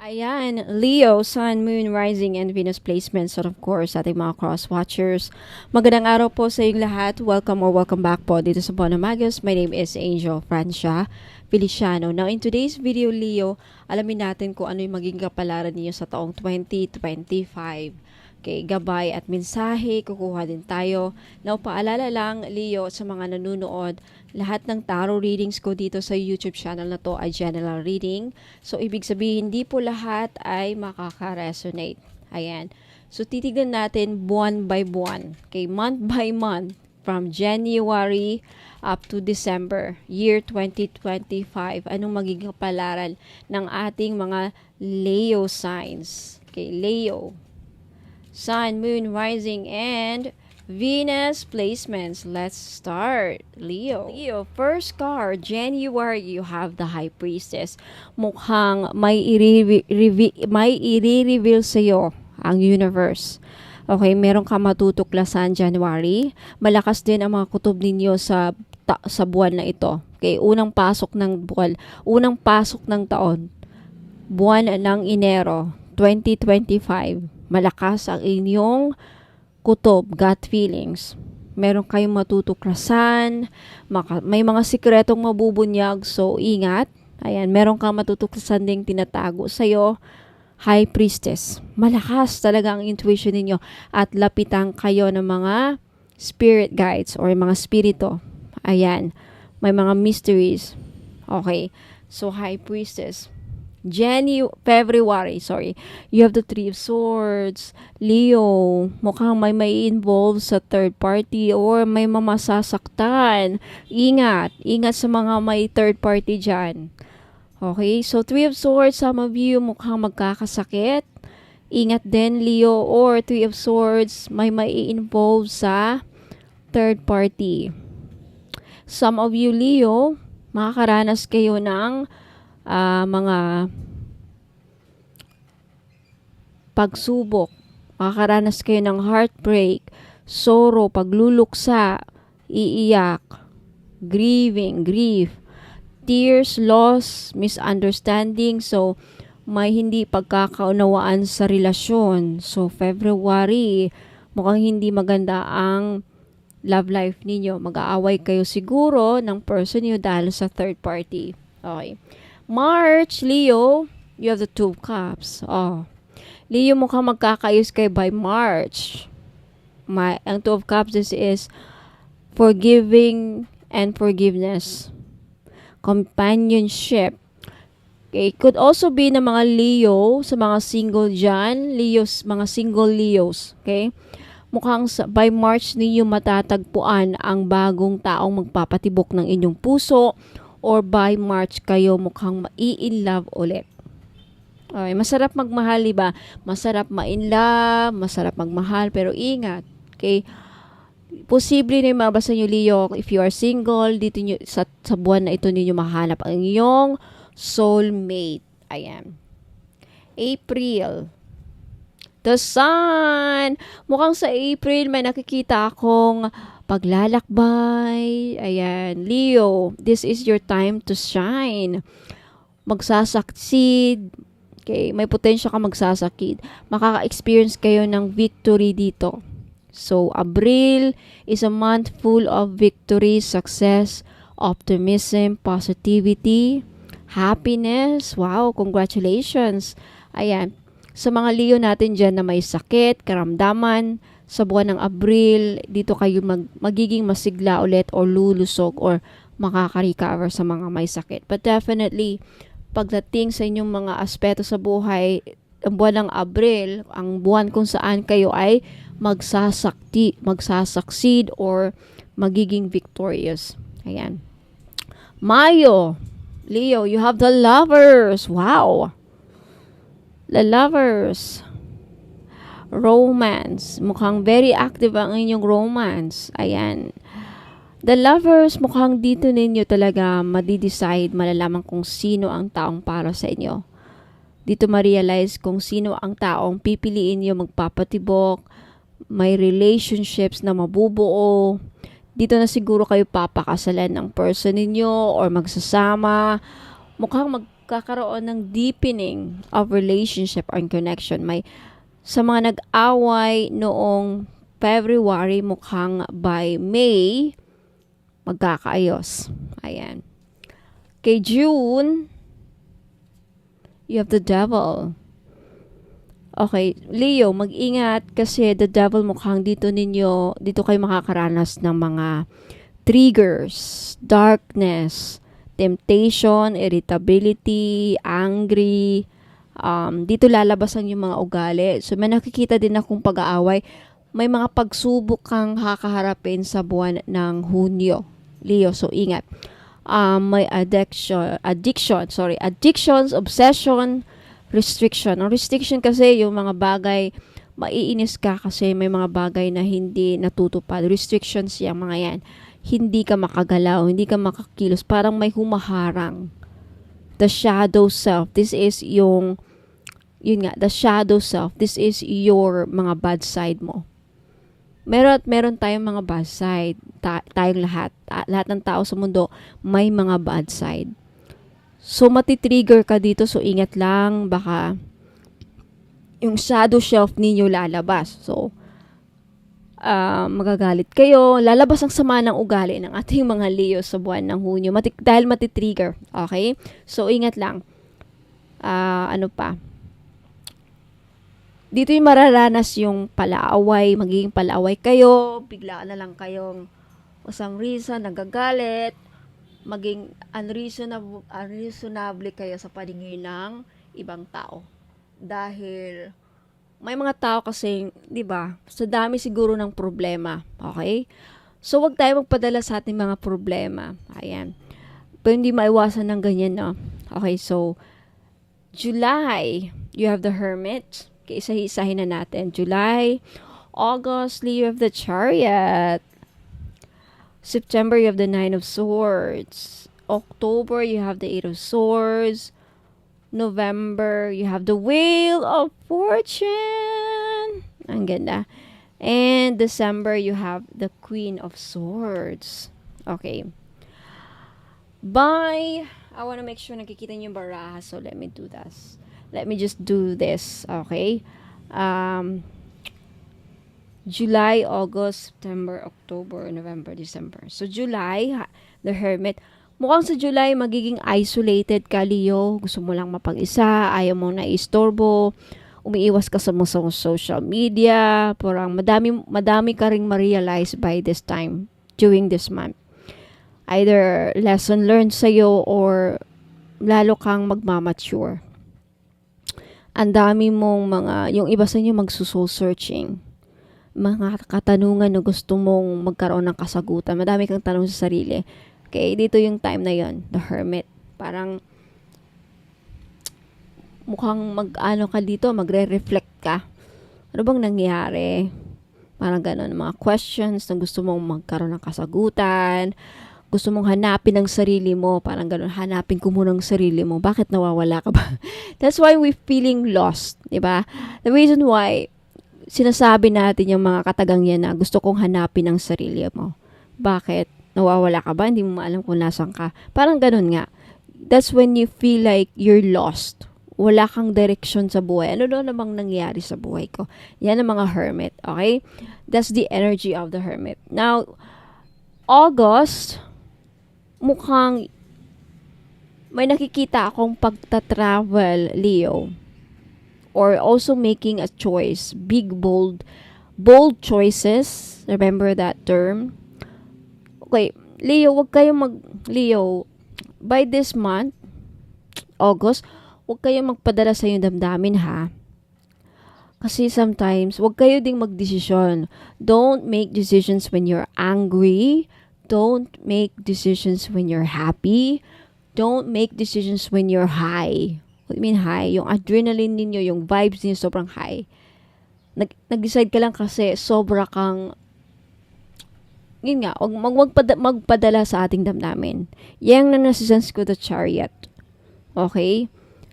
Ayan, Leo, Sun, Moon, Rising, and Venus placements. So of course, ating mga cross-watchers. Magandang araw po sa inyong lahat. Welcome or welcome back po dito sa Bono Magus. My name is Angel Francia Feliciano. Now, in today's video, Leo, alamin natin kung ano yung maging kapalaran niyo sa taong 2025. Okay, gabay at mensahe, kukuha din tayo. Now, paalala lang, Leo, sa mga nanonood, lahat ng tarot readings ko dito sa YouTube channel na to ay general reading. So, ibig sabihin, hindi po lahat ay makaka-resonate. Ayan. So, titignan natin buwan by buwan. Okay, month by month. From January up to December, year 2025. Anong magiging kapalaran ng ating mga Leo signs? Okay, Leo. Sun, Moon, Rising, and Venus placements. Let's start. Leo. Leo, first card, January, you have the High Priestess. Mukhang may i-reveal sa'yo ang universe. Okay, meron ka matutuklasan January. Malakas din ang mga kutob ninyo sa buwan na ito. Okay, unang pasok ng buwan, unang pasok ng taon, buwan ng Enero 2025. Malakas ang inyong kutob, gut feelings. Meron kayong matutuklasan, may mga sikretong mabubunyag, so ingat. Ayan, meron kang matutuklasan ding tinatago sa'yo. High Priestess. Malakas talaga ang intuition ninyo at lapitan kayo ng mga spirit guides or mga spirito. Ayan, may mga mysteries. Okay, so High Priestess. February, you have the Three of Swords. Leo, mukhang may involve sa third party or may mamasasaktan. Ingat sa mga may third party dyan. Okay, so Three of Swords, some of you mukhang magkakasakit. Ingat din, Leo, or Three of Swords, may involve sa third party. Some of you, Leo, makakaranas kayo ng mga pagsubok, makakaranas kayo ng heartbreak, sorrow, pagluluksa, iiyak, grief, tears, loss, misunderstanding. So, may hindi pagkakaunawaan sa relasyon. So, February, mukhang hindi maganda ang love life ninyo. Mag-aaway kayo siguro ng person niyo dahil sa third party. Okay. March, Leo, you have the Two of Cups. Oh. Leo, mukhang magkakayos kayo by March. Ang Two of Cups, this is forgiving and forgiveness. Companionship. Okay, could also be ng mga Leo, sa mga single dyan. Leos, mga single Leos. Okay? Mukhang by March ninyo matatagpuan ang bagong taong magpapatibok ng inyong puso, or by March kayo mukhang mai-in love ulit. Okay, masarap magmahal, diba? Masarap ma-in love, masarap magmahal, pero ingat. Okay? Posible na mabasa nyo, Leo, if you are single, dito nyo, sa buwan na ito ninyo mahanap ang iyong soulmate. Ayan. April. The Sun. Mukhang sa April may nakikita akong paglalakbay. Ayan. Leo, this is your time to shine. Magsasucceed. Okay, may potential ka magsasucceed. Makaka-experience kayo ng victory dito. So, April is a month full of victory, success, optimism, positivity, happiness. Wow, congratulations. Ayan. Sa mga Leo natin dyan na may sakit, karamdaman, sa buwan ng Abril, dito kayo magiging masigla ulit or lulusog or makaka-recover sa mga may sakit. But definitely, pagdating sa inyong mga aspeto sa buhay, ang buwan ng Abril, ang buwan kung saan kayo ay magsasucceed or magiging victorious. Ayan. Mayo, Leo, you have the Lovers. Wow! The Lovers. Romance. Mukhang very active ang inyong romance. Ayan. The Lovers, mukhang dito ninyo talaga madidecide, malalaman kung sino ang taong para sa inyo. Dito ma-realize kung sino ang taong pipiliin nyo magpapatibok. May relationships na mabubuo. Dito na siguro kayo papakasalan ng person ninyo or magsasama. Mukhang magkakaroon ng deepening of relationship or connection. May sa mga nag-away noong February, mukhang by May, magkakaayos. Ayan. Kay June, you have the devil. Okay, Leo, mag-ingat kasi the devil mukhang dito kayo makakaranas ng mga triggers, darkness, temptation, irritability, angry. Dito lalabasan yung mga ugali. So, may nakikita din akong pag-aaway. May mga pagsubok kang kakaharapin sa buwan ng Hunyo. Leo, so ingat. May addictions, obsession, restriction. Ang restriction kasi yung mga bagay, maiinis ka kasi may mga bagay na hindi natutupad. Restrictions yung mga yan. Hindi ka makagalaw, hindi ka makakilos. Parang may humaharang. The shadow self. This is the shadow self. This is your mga bad side mo. Meron tayong mga bad side. Tayong lahat. Lahat ng tao sa mundo may mga bad side. So, matitrigger ka dito. So, ingat lang. Baka yung shadow self ninyo lalabas. So, magagalit kayo. Lalabas ang sama ng ugali ng ating mga Leo sa buwan ng Hunyo. Dahil matitrigger. Okay? So, ingat lang. Ano pa? Dito yung mararanas yung palaaway, magiging palaaway kayo, bigla na lang kayong some reason, nagagalit, maging unreasonable kayo sa paningin ng ibang tao. Dahil may mga tao kasi, di ba, sa dami siguro ng problema, okay? So, wag tayo magpadala sa ating mga problema. Ayan. Pero hindi maiwasan ng ganyan, no? Okay, so, July, you have the Hermit. Isa-isahin na natin. July, August, you have the Chariot. September, you have the Nine of Swords. October, you have the Eight of Swords. November, you have the Wheel of Fortune. Ang ganda. And December, you have the Queen of Swords. Okay. I want to make sure nakikita niyo yung baraha. So, let me do this. Let me just do this, okay? July, August, September, October, November, December. So, July, the Hermit. Mukhang sa July, magiging isolated ka, Leo. Gusto mo lang mapag-isa, ayaw mo na istorbo, umiiwas ka sa mga social media, parang madami ka ring ma-realize by this time, during this month. Either lesson learned sa'yo or lalo kang magmamature. Ang dami mong yung iba sa inyo magsusoul searching. Mga katanungan na gusto mong magkaroon ng kasagutan. Madami kang tanong sa sarili. Okay, dito yung time na yon, the Hermit. Parang mukhang magre-reflect ka. Ano bang nangyari? Parang gano'n, mga questions na gusto mong magkaroon ng kasagutan. Gusto mong hanapin ang sarili mo, parang gano'n, hanapin ko muna ang sarili mo. Bakit nawawala ka ba? That's why we're feeling lost, di ba? The reason why sinasabi natin yung mga katagang yan na gusto kong hanapin ang sarili mo. Bakit? Nawawala ka ba? Hindi mo maalam kung nasan ka. Parang gano'n nga. That's when you feel like you're lost. Wala kang direction sa buhay. Ano namang nangyari sa buhay ko? Yan ang mga Hermit, okay? That's the energy of the Hermit. Now, August, mukhang may nakikita akong pagta-travel, Leo. Or also making a choice. Big, bold choices. Remember that term? Okay, Leo, Leo, by this month, August, huwag kayong magpadala sa iyong damdamin, ha? Kasi sometimes, huwag kayo ding magdesisyon. Don't make decisions when you're angry. Don't make decisions when you're happy. Don't make decisions when you're high. What do you mean high? Yung adrenaline ninyo, yung vibes ninyo sobrang high. Nag-decide ka lang kasi sobra kang, yun nga, magpadala sa ating damdamin. Yang na nasisense ko the Chariot. Okay?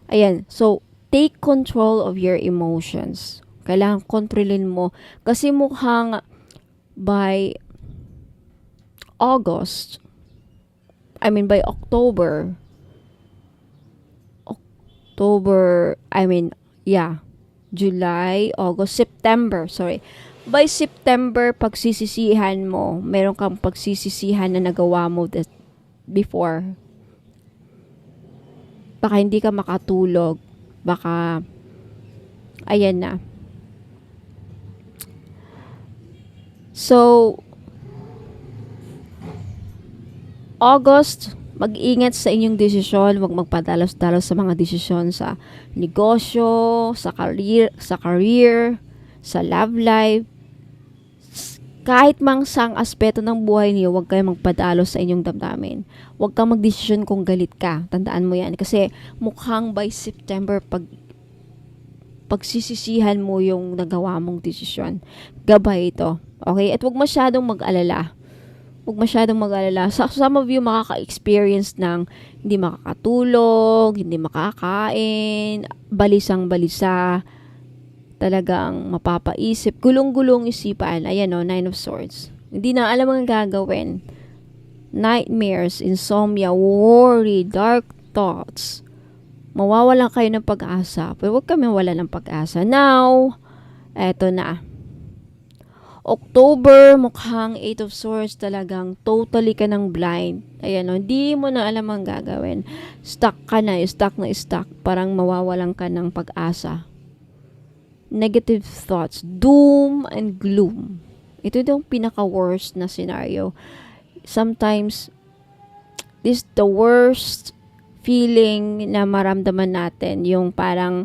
Ayan. So, take control of your emotions. Kailangan kontrolin mo. Kasi mukhang by October, July, August, September, sorry. By September, pagsisisihan mo, meron kang pagsisisihan na nagawa mo before. Baka hindi ka makatulog. Baka, ayan na. So, August, mag-ingat sa inyong desisyon, huwag magpadalos-dalos sa mga desisyon sa negosyo, sa career, sa love life. Kahit mang sang aspeto ng buhay niyo, huwag kayong magpadalos sa inyong damdamin. Huwag kang magdesisyon kung galit ka. Tandaan mo yan. Kasi mukhang by September, pagsisisihan mo yung nagawa mong desisyon. Gabay ito. Okay? At huwag masyadong mag-alala. Some of you makaka-experience ng hindi makakatulog, hindi makakain, balisang-balisa, talagang mapapaisip, gulong-gulong isipan. Ayan o, Nine of Swords. Hindi na alam ang gagawin. Nightmares, insomnia, worry, dark thoughts. Mawawalan kayo ng pag-asa. Pero huwag kami wala ng pag-asa. Now, eto na. October, mukhang Eight of Swords, talagang totally ka ng blind. Ayan o, hindi mo na alam ang gagawin. Stuck. Parang mawawalan ka ng pag-asa. Negative thoughts, doom and gloom. Ito yung pinaka-worst na scenario. Sometimes, this the worst feeling na maramdaman natin, yung parang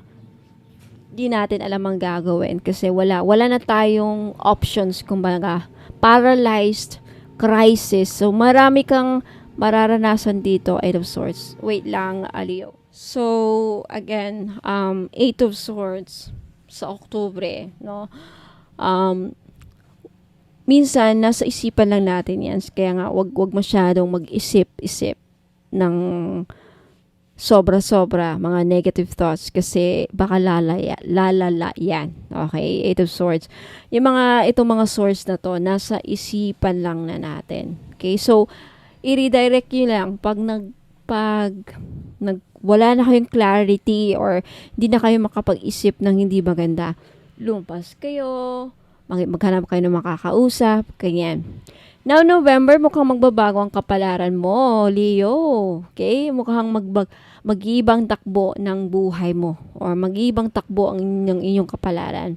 di natin alam ang gagawin kasi wala na tayong options, kumbaga paralyzed, crisis. So marami kang mararanasan dito, Eight of Swords. Wait lang, Leo. So again, Eight of Swords sa Oktubre, no? Minsan nasa isipan lang natin 'yan. Kaya nga wag masyadong mag-isip-isip ng sobra-sobra mga negative thoughts kasi baka lalala yan. Okay? Eight of Swords. Itong mga swords na to, nasa isipan lang na natin. Okay? So, i-redirect nyo lang pag wala na kayong clarity or hindi na kayo makapag-isip ng hindi maganda. Lumpas kayo, maghanap kayo ng makakausap, ganyan. Now, November, mukhang magbabago ang kapalaran mo, Leo. Okay? Mukhang mag-iibang takbo ng buhay mo or mag-iibang takbo ang inyong kapalaran.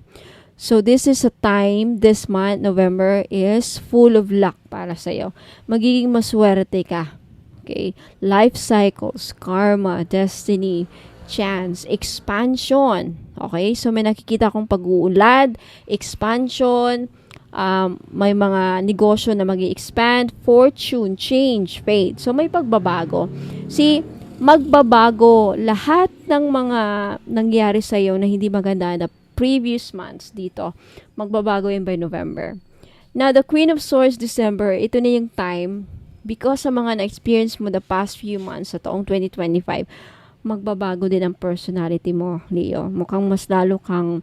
So, this is a time, this month, November, is full of luck para sa'yo. Magiging maswerte ka. Okay? Life cycles, karma, destiny, chance, expansion. Okay? So, may nakikita akong pag-uulad, expansion, may mga negosyo na mag-i-expand, fortune, change, fate. So, may pagbabago. See, magbabago lahat ng mga nangyari sa'yo na hindi maganda na previous months dito. Magbabago yun by November. Now, the Queen of Swords, December, ito na yung time because sa mga na-experience mo the past few months sa taong 2025, magbabago din ang personality mo, Leo. Mukhang mas lalo kang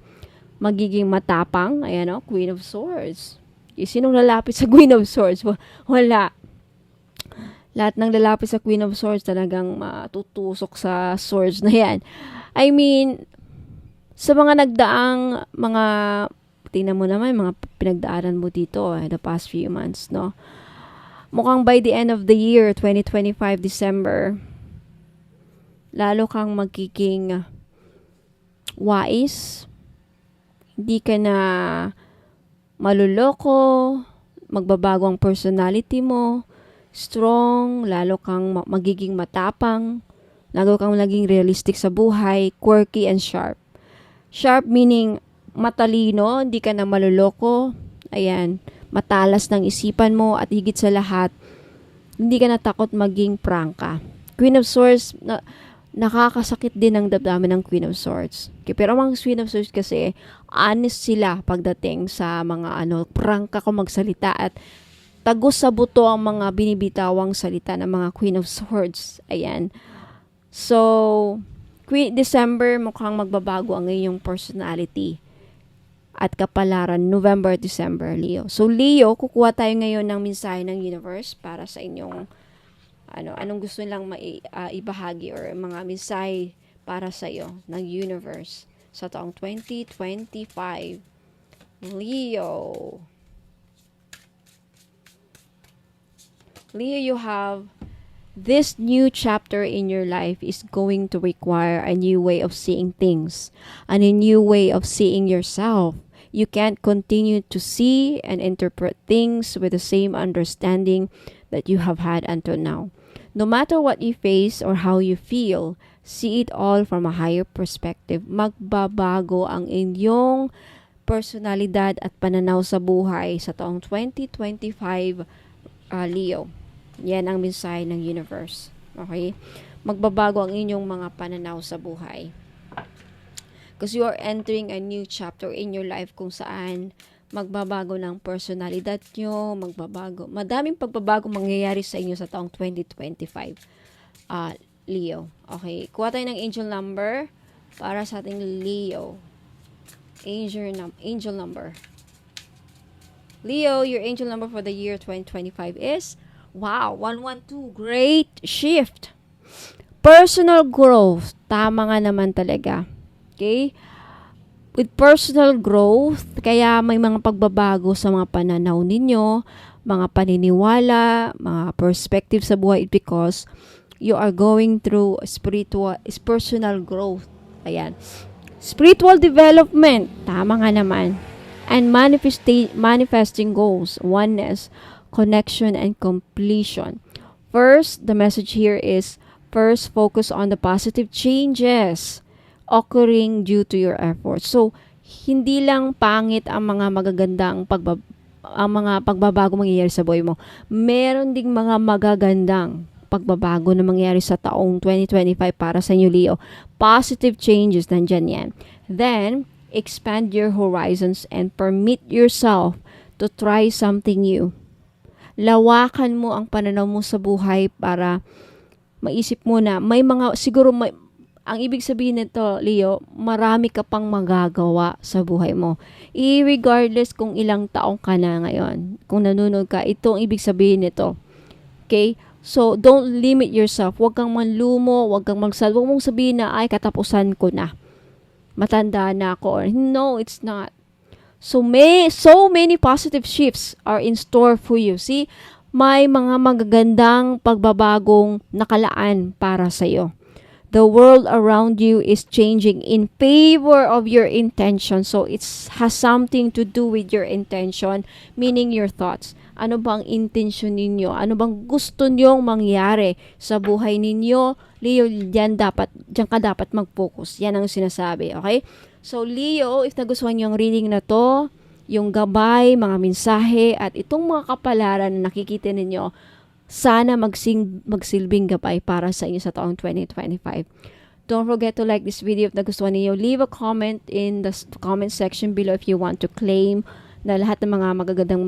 magiging matapang. Ayan o, Queen of Swords. Sinong lalapit sa Queen of Swords? Wala. Lahat ng lalapit sa Queen of Swords talagang matutusok sa swords na yan. I mean, sa mga nagdaang tingnan mo naman, mga pinagdaanan mo dito the past few months, no? Mukhang by the end of the year, 2025, December, lalo kang magiging wise. Hindi ka na maluloko, magbabago ang personality mo, strong, lalo kang magiging matapang, lalo kang magiging realistic sa buhay, quirky and sharp. Sharp meaning matalino, hindi ka na maluloko, ayan, matalas ng isipan mo at higit sa lahat, hindi ka natakot maging prangka. Queen of Swords, nakakasakit din ang damdamin ng Queen of Swords. Okay, pero ang Queen of Swords kasi, honest sila pagdating sa mga prangka ko magsalita at tagos sa buto ang mga binibitawang salita ng mga Queen of Swords. Ayan. So, December, mukhang magbabago ang iyong personality at kapalaran, November, December, Leo. So, Leo, kukuha tayo ngayon ng mensahe ng universe para sa inyong anong gusto nilang ibahagi or mga mensahe para sa'yo ng universe sa taong 2025. Leo. Leo, you have this new chapter in your life is going to require a new way of seeing things and a new way of seeing yourself. You can't continue to see and interpret things with the same understanding that you have had until now. No matter what you face or how you feel, see it all from a higher perspective. Magbabago ang inyong personalidad at pananaw sa buhay sa taong 2025, Leo. Yan ang mensahe ng universe. Okay? Magbabago ang inyong mga pananaw sa buhay. Because you are entering a new chapter in your life kung saan magbabago ng personalidad nyo, magbabago. Madaming pagbabago mangyayari sa inyo sa taong 2025. Leo. Okay. Kuha tayo ng angel number para sa ating Leo. Angel number. Leo, your angel number for the year 2025 is, wow, 112. Great shift. Personal growth. Tama nga naman talaga. Okay? With personal growth, kaya may mga pagbabago sa mga pananaw ninyo, mga paniniwala, mga perspective sa buhay because you are going through personal growth. Ayan. Spiritual development. Tama nga naman. And manifesting goals, oneness, connection, and completion. First, the message here is, first, focus on the positive changes occurring due to your efforts. So, hindi lang pangit ang mga magagandang mga pagbabago mangyayari sa buhay mo. Meron ding mga magagandang pagbabago na mangyayari sa taong 2025 para sa inyo, Leo. Positive changes, nandyan yan. Then, expand your horizons and permit yourself to try something new. Lawakan mo ang pananaw mo sa buhay para maisip mo na ang ibig sabihin nito, Leo, marami ka pang magagawa sa buhay mo. Regardless kung ilang taong ka na ngayon, kung nanonood ka, ito ang ibig sabihin nito. Okay? So, don't limit yourself. Huwag kang manlumo, huwag kang magsal. Huwag mong sabihin na, ay, katapusan ko na. Matanda na ako. No, it's not. So many positive shifts are in store for you. See, may mga magagandang pagbabagong nakalaan para sa iyo. The world around you is changing in favor of your intention. So it has something to do with your intention, meaning your thoughts. Ano bang intention ninyo? Ano bang gusto nyong mangyari sa buhay ninyo? Leo, diyan ka dapat mag-focus. Yan ang sinasabi, okay? So Leo, if nagustuhan niyo ang reading na to, yung gabay, mga mensahe, at itong mga kapalaran na nakikita ninyo, sana magsilbing gabay para sa inyo sa taong 2025. Don't forget to like this video if nagustuhan niyo. Leave a comment in the comment section below if you want to claim na lahat ng mga magagandang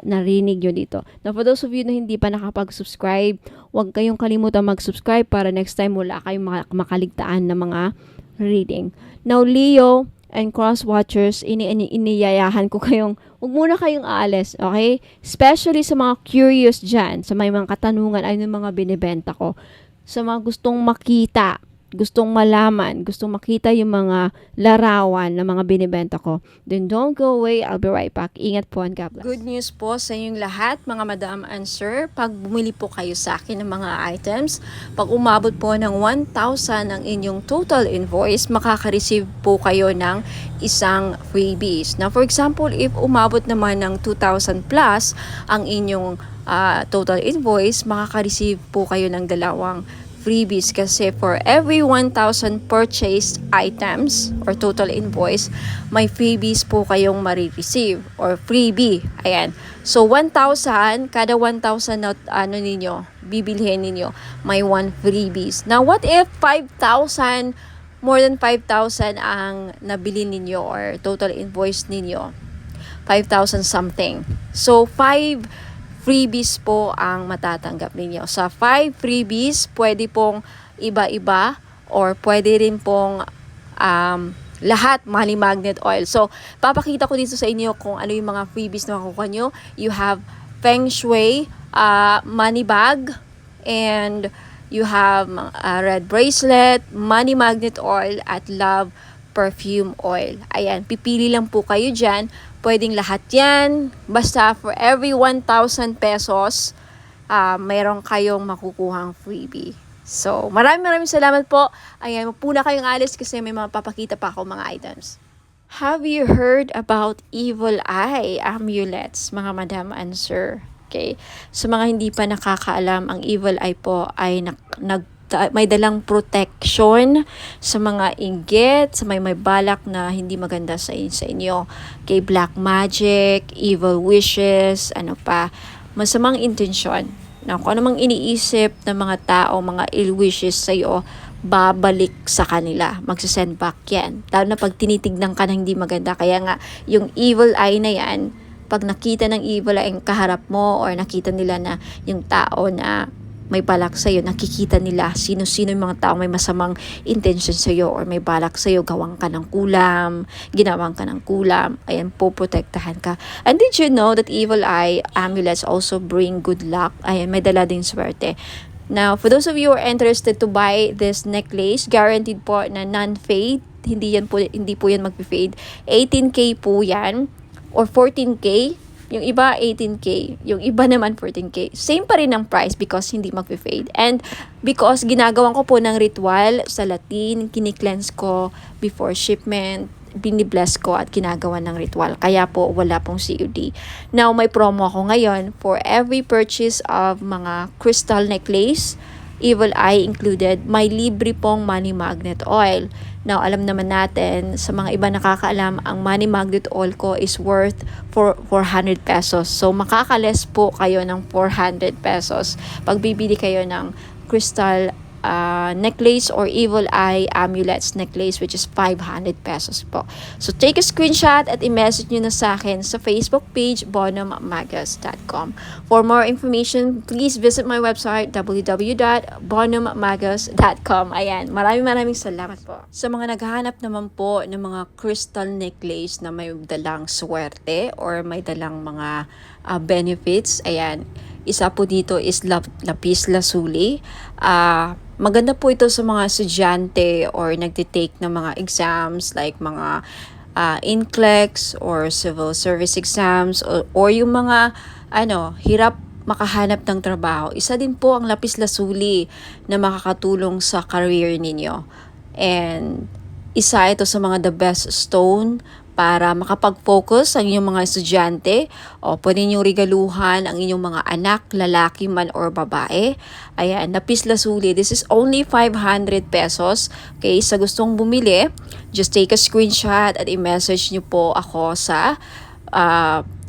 narinig nyo dito. Now, for those of you na hindi pa nakapag-subscribe, huwag kayong kalimutan mag-subscribe para next time wala kayong makaligtaan na mga reading. Now, Leo and cross-watchers, iniyayahan ko kayong, huwag muna kayong aalis, okay? Especially sa mga curious dyan, sa may mga katanungan, ay yung mga binibenta ko. Sa mga gustong makita, gustong malaman, gustong makita yung mga larawan ng mga binibenta ko, then don't go away. I'll be right back. Ingat po and God bless. Good news po sa inyong lahat, mga madam and sir. Pag bumili po kayo sa akin ng mga items, pag umabot po ng 1,000 ang inyong total invoice, makaka-receive po kayo ng isang freebies. Now, for example, if umabot naman ng 2,000 plus ang inyong total invoice, makaka-receive po kayo ng dalawang freebies kasi for every 1,000 purchased items or total invoice, may freebies po kayong marireceive or freebie. Ayan. So 1,000, kada 1,000 na bibilhin ninyo, may 1 freebies. Now what if 5,000, more than 5,000 ang nabili ninyo or total invoice ninyo? 5,000 something. So 5 freebies po ang matatanggap ninyo. Sa 5 freebies, pwede pong iba-iba or pwede rin pong lahat Money Magnet Oil. So, papakita ko dito sa inyo kung ano yung mga freebies na makukuha nyo. You have Feng Shui, money bag, and You have red bracelet, money magnet oil, at love perfume oil. Ayan, pipili lang po kayo dyan. Pwedeng lahat yan. Basta for every 1,000 pesos, mayroon kayong makukuhang freebie. So, maraming salamat po. Ayan, mapuna kayong alis kasi may mga papakita pa ako mga items. Have you heard about evil eye amulets, mga madam and sir? Okay. Sa mga hindi pa nakakaalam, ang evil eye po ay may dalang protection sa mga inggit, sa may balak na hindi maganda sa inyo. Okay, black magic, evil wishes, ano pa, masamang intensyon. Na kung anumang iniisip ng mga tao, mga ill wishes sa iyo, babalik sa kanila. Magsasend back yan. Lalo na pag tinitignan ka na hindi maganda. Kaya nga, yung evil eye na yan, pag nakita ng evil eye ang kaharap mo or nakita nila na yung tao na may balak sa'yo, nakikita nila sino-sino yung mga tao may masamang intention sa'yo or may balak sa'yo, gawang ka ng kulam, ginawang ka ng kulam, ayan po, protektahan ka. And did you know that evil eye amulets also bring good luck? Ayan, may dala din swerte. Now, for those of you who are interested to buy this necklace, guaranteed po na non-fade, hindi po yan mag-fade. 18K po yan or 14K. Yung iba 18K, yung iba naman 14K. Same pa rin ang price because hindi mag-fade. And because ginagawan ko po ng ritual sa Latin, kini-cleanse ko before shipment, binibless ko at ginagawa ng ritual. Kaya po wala pong COD. Now may promo ako ngayon for every purchase of mga crystal necklace, evil eye included, may libre pong money magnet oil. Now, alam naman natin, sa mga iba nakakaalam, ang money magnet oil ko is worth 400 pesos. So, makakales po kayo ng 400 pesos pag bibili kayo ng crystal necklace or evil eye amulets necklace, which is 500 pesos po. So, take a screenshot at i-message nyo na sa akin sa Facebook page, bonummagus.com. For more information, please visit my website, www.bonummagus.com. Ayan, maraming salamat po. Sa mga naghahanap naman po ng mga crystal necklace na may dalang swerte or may dalang mga benefits, ayan, isa po dito is lapis lazuli. Maganda po ito sa mga estudyante or nagtitake ng mga exams like mga NCLEX or civil service exams or yung mga hirap makahanap ng trabaho. Isa din po ang lapis lazuli na makakatulong sa career ninyo. And isa ito sa mga the best stone para makapag-focus ang inyong mga estudyante o pwede niyong regaluhan ang inyong mga anak, lalaki man or babae. Ayan, lapis lazuli. This is only 500 pesos. Okay, sa gustong bumili, just take a screenshot at i-message niyo po ako sa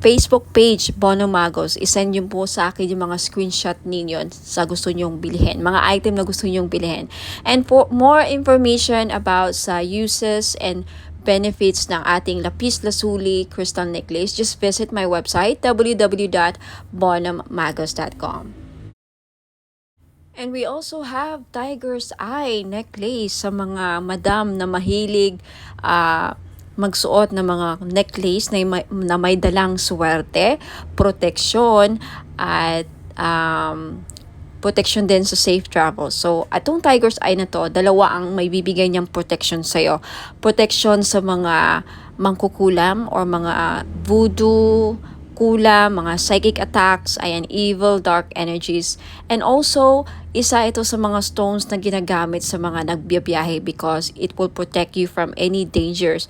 Facebook page, Bono Magos. I-send niyo po sa akin yung mga screenshot ninyo sa gusto nyong bilhin. Mga item na gusto nyong bilhin. And for more information about sa uses and benefits ng ating lapis lazuli crystal necklace, just visit my website, www.bonummagus.com. And we also have tiger's eye necklace sa mga madam na mahilig magsuot ng mga necklace na may dalang swerte, proteksyon, at protection din sa safe travel. So, atong tiger's eye na to, dalawa ang may bibigay niyang protection sa'yo. Protection sa mga mangkukulam or mga voodoo, kulam, mga psychic attacks, ayan, evil, dark energies. And also, isa ito sa mga stones na ginagamit sa mga nagbiyabiyahe because it will protect you from any dangers.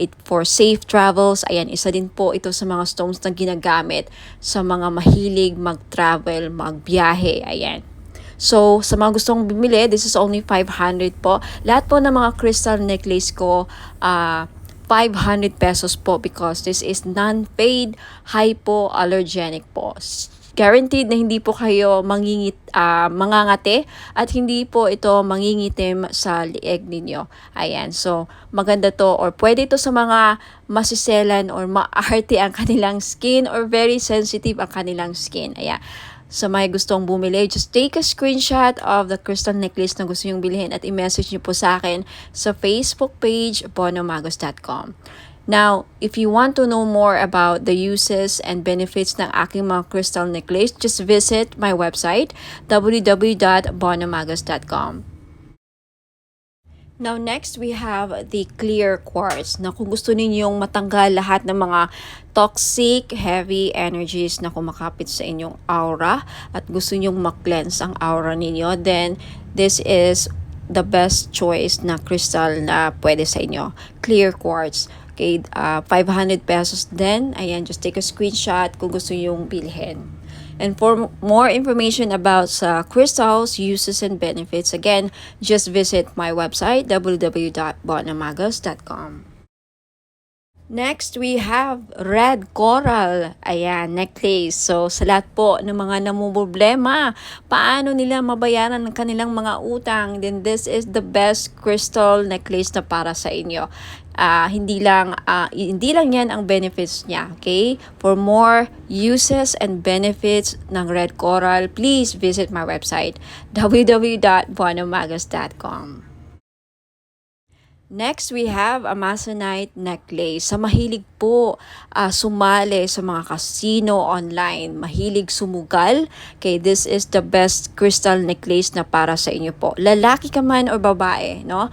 It for safe travels, ayan, isa din po ito sa mga stones na ginagamit sa mga mahilig mag-travel, magbiyahe, ayan. So, sa mga gustong bumili, this is only 500 po. Lahat po ng mga crystal necklace ko, 500 pesos po because this is non-paid, hypoallergenic po. Guaranteed na hindi po kayo mangangati at hindi po ito mangingitim sa lieg ninyo. Ayan, so maganda to or pwede ito sa mga masiselan or maarte ang kanilang skin or very sensitive ang kanilang skin. Ayan. Sa may gustong bumili, just take a screenshot of the crystal necklace na gusto nyong bilhin at i-message nyo po sa akin sa Facebook page, bonummagus.com. Now, if you want to know more about the uses and benefits ng aking mga crystal necklace, just visit my website, www.bonamagos.com. Now, next, we have the clear quartz na kung gusto ninyong matanggal lahat ng mga toxic, heavy energies na kumakapit sa inyong aura at gusto ninyong mag-cleanse ang aura ninyo, then this is the best choice na crystal na pwede sa inyo. Clear quartz. Okay, 500 pesos din. Ayan, just take a screenshot kung gusto ninyong bilhin. And for more information about crystals, uses, and benefits, again, just visit my website, www.bonamagos.com. Next, we have red coral. Ayan, necklace. So, sa lahat po ng mga namumblema, paano nila mabayaran ng kanilang mga utang, then this is the best crystal necklace na para sa inyo. Hindi lang yan ang benefits niya, okay? For more uses and benefits ng red coral, please visit my website, www.bonamagos.com. Next, we have Amazonite necklace. Sa mahilig po sumali sa mga casino online, mahilig sumugal, okay, this is the best crystal necklace na para sa inyo po. Lalaki ka man o babae, no?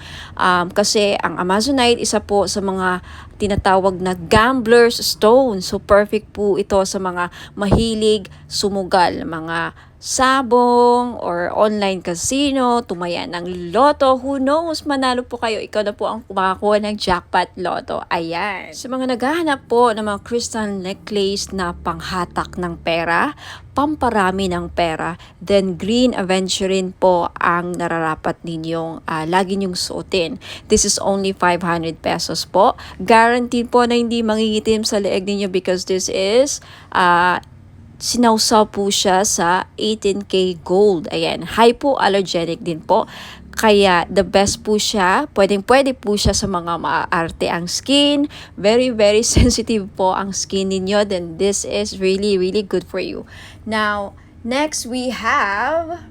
Kasi ang Amazonite, isa po sa mga tinatawag na gambler's stone. So, perfect po ito sa mga mahilig sumugal, mga sabong or online casino, tumaya ng loto, who knows, manalo po kayo, ikaw na po ang kumakakuha ng jackpot loto. Ayan. Sa mga naghahanap po ng mga crystal necklace na panghatak ng pera, pamparami ng pera, then green aventurine po ang nararapat ninyong lagi nyong suotin. This is only 500 pesos po. Guaranteed po na hindi mangingitim sa leeg ninyo because this is sinawsaw po siya sa 18K gold. Ayan, hypoallergenic din po. Kaya the best po siya, pwede po siya sa mga maaarte ang skin. Very, very sensitive po ang skin ninyo. Then this is really, really good for you. Now, next we have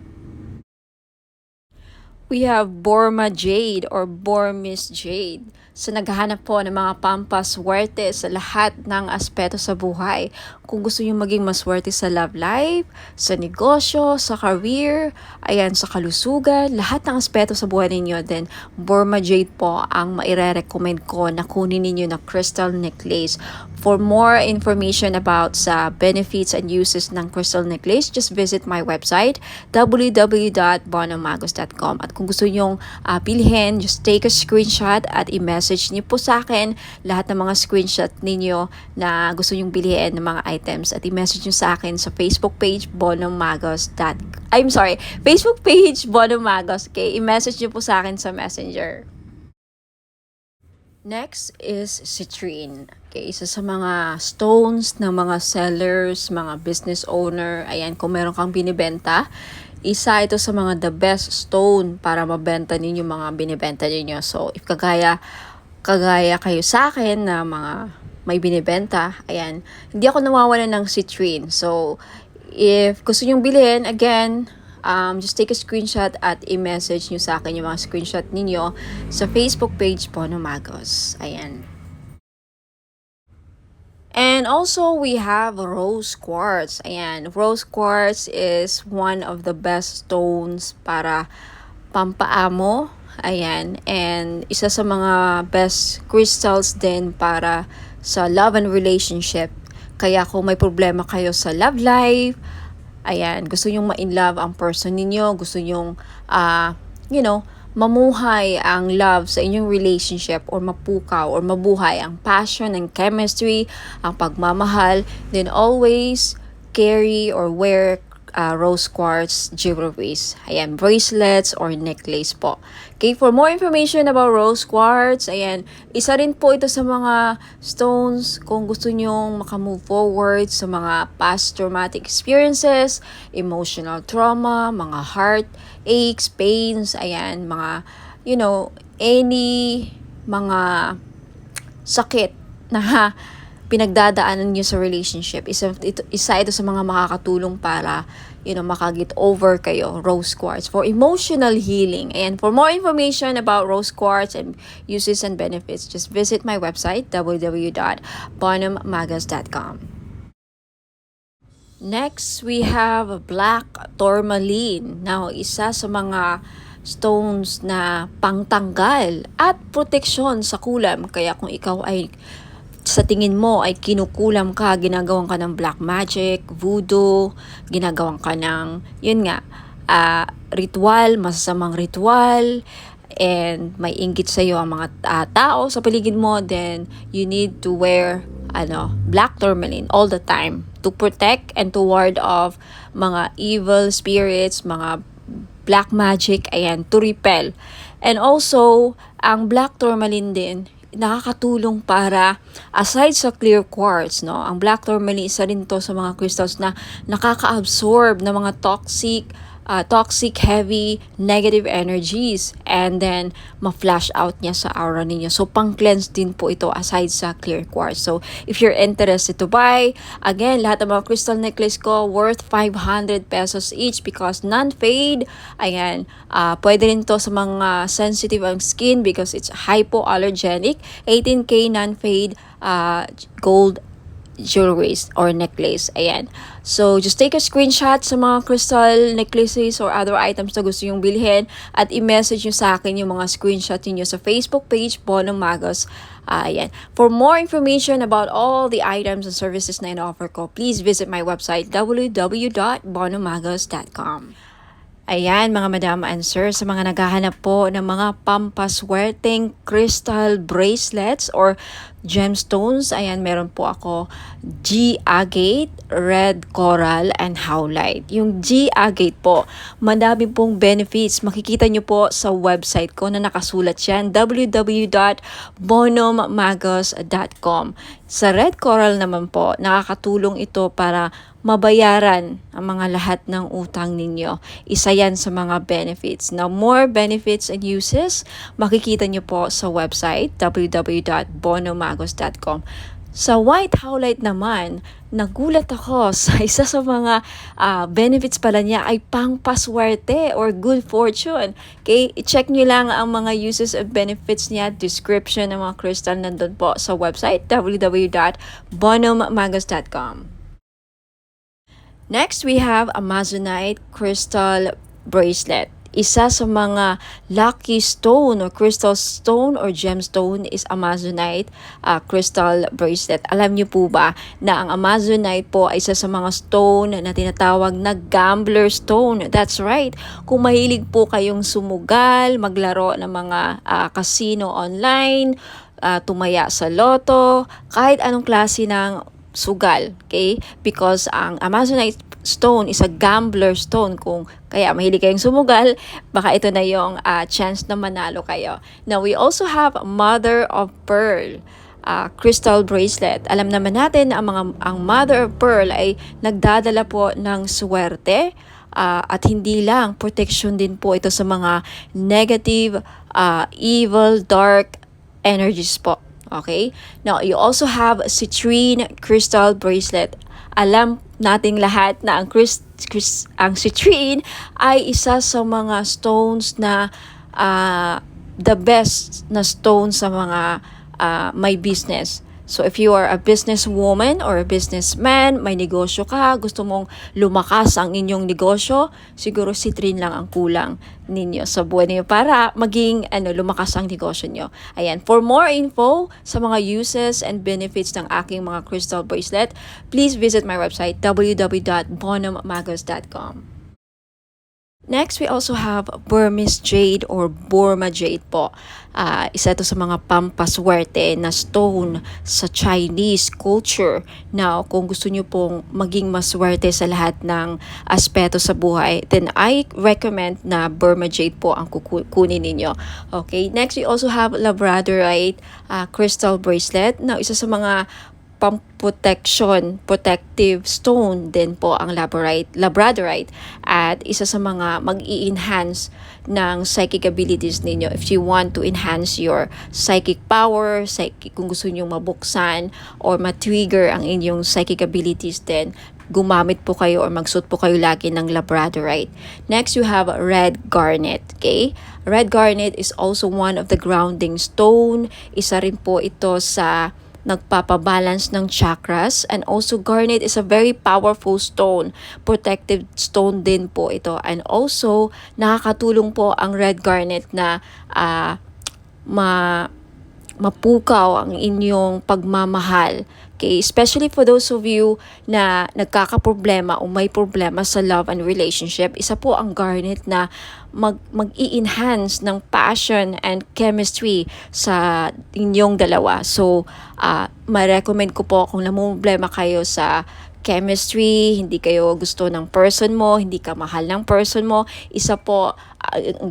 Burma Jade or Burmese Jade. Sa naghahanap po ng mga pampaswerte sa lahat ng aspeto sa buhay. Kung gusto nyo maging maswerte sa love life, sa negosyo, sa career, ayan, sa kalusugan, lahat ng aspeto sa buhay ninyo, then Burma Jade po ang maire-recommend ko na kunin ninyo na crystal necklace. For more information about sa benefits and uses ng crystal necklace, just visit my website, www.bonamagos.com. At kung gusto nyong bilhin, just take a screenshot at i-message niyo po sa akin lahat ng mga screenshot ninyo na gusto nyong bilhin ng mga items at i-message niyo sa akin sa Facebook page Facebook page Bonamagos. Okay, i-message niyo po sa akin sa Messenger. Next is citrine. Okay, isa sa mga stones ng mga sellers, mga business owner. Ayan, kung meron kang binibenta, isa ito sa mga the best stone para mabenta ninyo mga binibenta ninyo. So, if kagaya kayo sa akin na mga may binibenta, ayan, hindi ako nawawalan ng citrine. So, if gusto nyong bilhin, again, just take a screenshot at i-message nyo sa akin yung mga screenshot ninyo sa Facebook page Bonamagos. Ayan. And also, we have rose quartz. Ayan, rose quartz is one of the best stones para pampaamo. Ayan, and isa sa mga best crystals din para sa love and relationship. Kaya kung may problema kayo sa love life, ayan, gusto nyong ma-in-love ang person ninyo, gusto nyong, mamuhay ang love sa inyong relationship or mapukaw or mabuhay ang passion and chemistry, ang pagmamahal, then always carry or wear rose quartz jewelries. Ayan, bracelets or necklace po. Okay, for more information about rose quartz, ayan, isa rin po ito sa mga stones kung gusto nyong makamove forward sa mga past traumatic experiences, emotional trauma, mga heart aches, pains, ayan, mga, any mga sakit na pinagdadaanan nyo sa relationship. Isa ito sa mga makakatulong para maka-get over kayo, rose quartz, for emotional healing. And for more information about rose quartz and uses and benefits, just visit my website, www.bonhammagus.com. Next, we have black tourmaline. Now, isa sa mga stones na pangtanggal at proteksyon sa kulam. Kaya kung ikaw ay sa tingin mo ay kinukulam ka, ginagawan ka ng black magic, voodoo, ginagawan ka ng, ritual, masasamang ritual, and may inggit sa'yo ang mga tao sa paligid mo, then you need to wear black tourmaline all the time to protect and to ward off mga evil spirits, mga black magic, to repel. And also, ang black tourmaline din, nakakatulong para, aside sa clear quartz, ang black tourmaline, isa rin to sa mga crystals na nakaka-absorb ng mga toxic, heavy, negative energies, and then ma-flash out niya sa aura ninyo. So, pang-cleanse din po ito aside sa clear quartz. So, if you're interested to buy, again, lahat ng mga crystal necklace ko worth 500 pesos each because non-fade. Pwede rin to sa mga sensitive ang skin because it's hypoallergenic. 18K non-fade gold jewelries or necklace. So, just take a screenshot sa mga crystal necklaces or other items na gusto yung bilhin at i-message nyo sa akin yung mga screenshot niyo sa Facebook page, Bonham Magus. For more information about all the items and services na in-offer ko, please visit my website, www.bonhammagus.com. Mga madam and sir, sa mga naghahanap po ng mga pampaswerteng crystal bracelets or gemstones, meron po ako G-agate, red coral, and howlite. Yung G-agate po, madami pong benefits. Makikita nyo po sa website ko na nakasulat yan, www.bonhammagus.com. Sa red coral naman po, nakakatulong ito para mabayaran ang mga lahat ng utang ninyo. Isa yan sa mga benefits. Now, more benefits and uses, makikita nyo po sa website, www.bonhammagus.com. Sa white howlite naman, nagulat ako sa isa sa mga benefits pala niya ay pangpaswerte or good fortune. Okay, i-check nyo lang ang mga uses and benefits niya, description ng mga crystal nandun po sa website, www.bonhammagus.com. Next, we have Amazonite crystal bracelet. Isa sa mga lucky stone or crystal stone or gemstone is Amazonite crystal bracelet. Alam niyo po ba na ang Amazonite po ay isa sa mga stone na tinatawag na gambler stone? That's right. Kung mahilig po kayong sumugal, maglaro ng mga casino online, tumaya sa loto, kahit anong klase ng sugal, okay? Because ang Amazonite stone is a gambler stone. Kung kaya mahilig kayong sumugal, baka ito na yung chance na manalo kayo. Now, we also have Mother of Pearl crystal bracelet. Alam naman natin ang Mother of Pearl ay nagdadala po ng swerte at hindi lang, protection din po ito sa mga negative, evil, dark energies po. Okay? Now, you also have citrine crystal bracelet. Alam nating lahat na ang citrine ay isa sa mga stones na the best na stone sa mga may business. So if you are a businesswoman or a businessman, may negosyo ka, gusto mong lumakas ang inyong negosyo, siguro citrine lang ang kulang ninyo sa buhay niyo para maging lumakas ang negosyo niyo. For more info sa mga uses and benefits ng aking mga crystal bracelet, please visit my website www.bonhammagus.com. Next, we also have Burmese jade or Burma jade po. Isa ito sa mga pampaswerte na stone sa Chinese culture. Now, kung gusto nyo pong maging maswerte sa lahat ng aspeto sa buhay, then I recommend na Burma jade po ang kukunin ninyo. Okay, next we also have Labradorite crystal bracelet. Now, isa sa mga pamprotection, protective stone din po ang labradorite at isa sa mga mag-i-enhance ng psychic abilities ninyo if you want to enhance your psychic power, kung gusto niyo mabuksan or ma-trigger ang inyong psychic abilities din, gumamit po kayo or magsuot po kayo lagi ng labradorite. Next, you have red garnet. Okay? Red garnet is also one of the grounding stone. Isa rin po ito sa nagpapabalance ng chakras, and also garnet is a very powerful stone, protective stone din po ito, and also nakakatulong po ang red garnet na mapukaw ang inyong pagmamahal. Okay, especially for those of you na nagkakaproblema o may problema sa love and relationship, isa po ang garnet na mag-i-enhance ng passion and chemistry sa inyong dalawa. So, ma-recommend ko po kung namumblema kayo sa chemistry, hindi kayo gusto ng person mo, hindi ka mahal ng person mo, isa po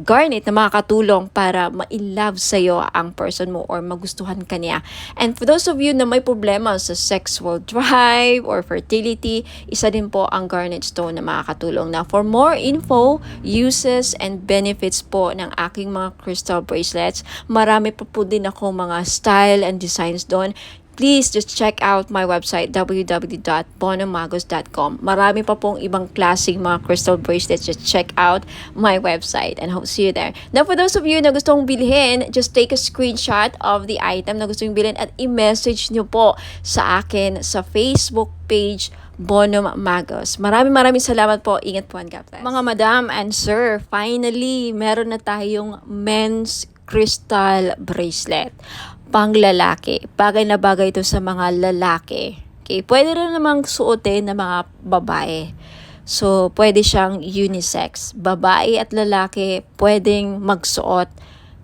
garnet na makakatulong para ma-in-love sa'yo ang person mo or magustuhan ka niya. And for those of you na may problema sa sexual drive or fertility, isa din po ang garnet stone na makakatulong. Now, for more info, uses, and benefits po ng aking mga crystal bracelets, marami pa po din ako mga style and designs doon. Please just check out my website www.bonomagos.com. Marami pa pong ibang klaseng mga crystal bracelets. Just check out my website and hope to see you there. Now, for those of you na gustong bilhin, just take a screenshot of the item na gusto nyo bilhin at i-message nyo po sa akin sa Facebook page Bonum Magos. Maraming salamat po. Ingat po and God bless. Mga madam and sir, finally, meron na tayong men's crystal bracelet. Panglalaki. Bagay na bagay ito sa mga lalaki. Okay, pwede rin namang suotin ng mga babae. So, pwede siyang unisex. Babae at lalaki pwedeng magsuot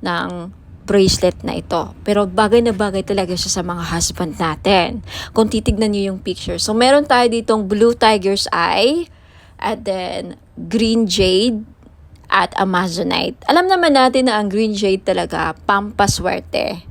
ng bracelet na ito. Pero bagay na bagay talaga siya sa mga husband natin. Kung titignan niyo yung picture. So, meron tayo ditong blue tiger's eye, and then green jade, at amazonite. Alam naman natin na ang green jade talaga pampaswerte.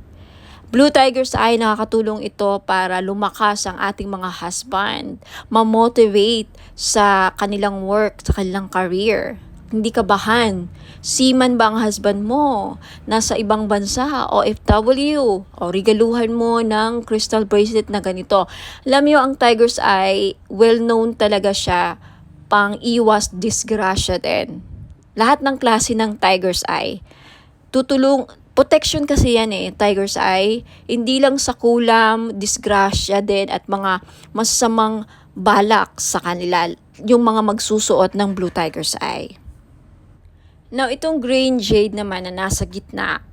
Blue tiger's eye, nakakatulong ito para lumakas ang ating mga husband, ma-motivate sa kanilang work, sa kanilang career. Hindi kabahan. Seaman ba ang husband mo? Nasa ibang bansa, OFW, o regaluhan mo ng crystal bracelet na ganito. Alam niyo, ang tiger's eye, well-known talaga siya, pang-iwas disgrasya din. Lahat ng klase ng tiger's eye, protection kasi yan tiger's eye. Hindi lang sa kulam, disgrasya din at mga masasamang balak sa kanila, yung mga magsusuot ng blue tiger's eye. Now, itong green jade naman na nasa gitna,